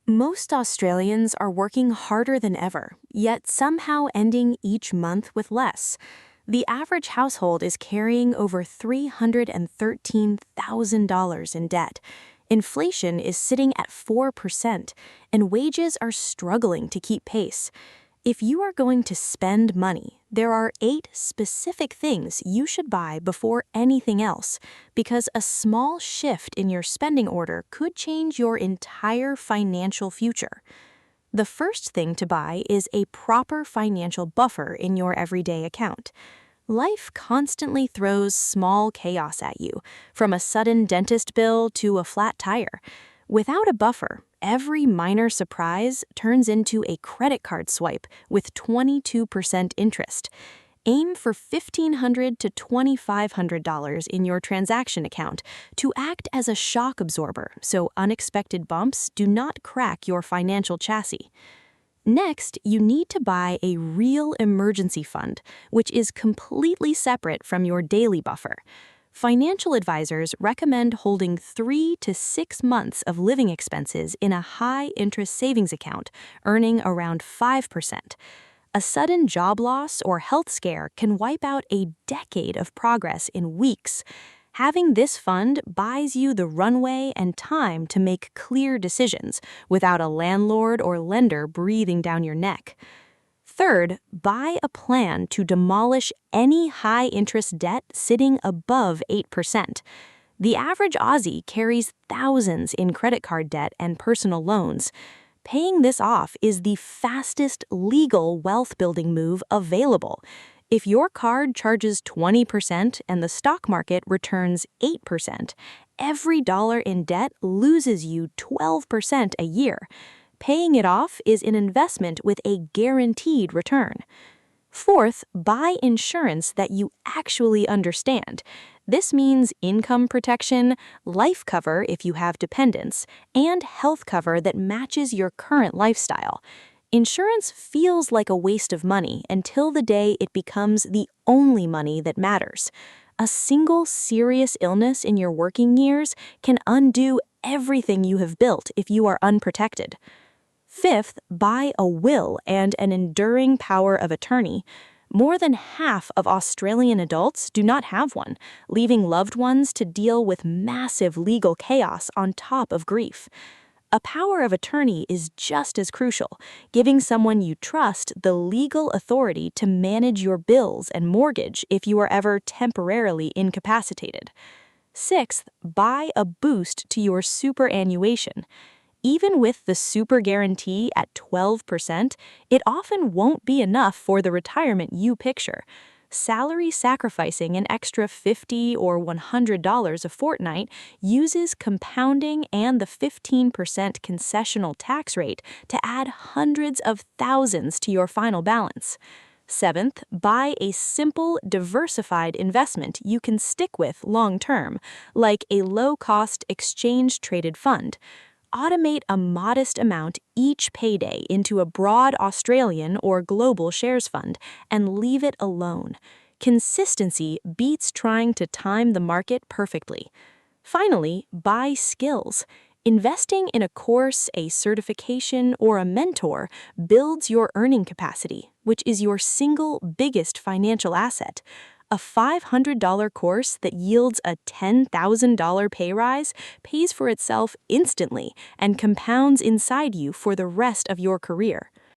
Most Australians are working harder than ever, yet somehow ending each month with less. The average household is carrying over $313,000 in debt. Inflation is sitting at 4%, and wages are struggling to keep pace. If you are going to spend money, there are 8 specific things you should buy before anything else, because a small shift in your spending order could change your entire financial future. The first thing to buy is a proper financial buffer in your everyday account. Life constantly throws small chaos at you, from a sudden dentist bill to a flat tire. Without a buffer, every minor surprise turns into a credit card swipe with 22% interest. Aim for $1,500 to $2,500 in your transaction account to act as a shock absorber so unexpected bumps do not crack your financial chassis. Next, you need to buy a real emergency fund, which is completely separate from your daily buffer. Financial advisors recommend holding 3 to 6 months of living expenses in a high-interest savings account, earning around 5%. A sudden job loss or health scare can wipe out a decade of progress in weeks. Having this fund buys you the runway and time to make clear decisions without a landlord or lender breathing down your neck. Third, buy a plan to demolish any high-interest debt sitting above 8%. The average Aussie carries thousands in credit card debt and personal loans. Paying this off is the fastest legal wealth-building move available. If your card charges 20% and the stock market returns 8%, every dollar in debt loses you 12% a year. Paying it off is an investment with a guaranteed return. Fourth, buy insurance that you actually understand. This means income protection, life cover if you have dependents, and health cover that matches your current lifestyle. Insurance feels like a waste of money until the day it becomes the only money that matters. A single serious illness in your working years can undo everything you have built if you are unprotected. Fifth, buy a will and an enduring power of attorney. More than half of Australian adults do not have one, leaving loved ones to deal with massive legal chaos on top of grief. A power of attorney is just as crucial, giving someone you trust the legal authority to manage your bills and mortgage if you are ever temporarily incapacitated. Sixth, buy a boost to your superannuation. Even with the super guarantee at 12%, it often won't be enough for the retirement you picture. Salary sacrificing an extra $50 or $100 a fortnight uses compounding and the 15% concessional tax rate to add hundreds of thousands to your final balance. Seventh, buy a simple, diversified investment you can stick with long-term, like a low-cost exchange-traded fund. Automate a modest amount each payday into a broad Australian or global shares fund and leave it alone. Consistency beats trying to time the market perfectly. Finally, buy skills. Investing in a course, a certification, or a mentor builds your earning capacity, which is your single biggest financial asset. A $500 course that yields a $10,000 pay rise pays for itself instantly and compounds inside you for the rest of your career.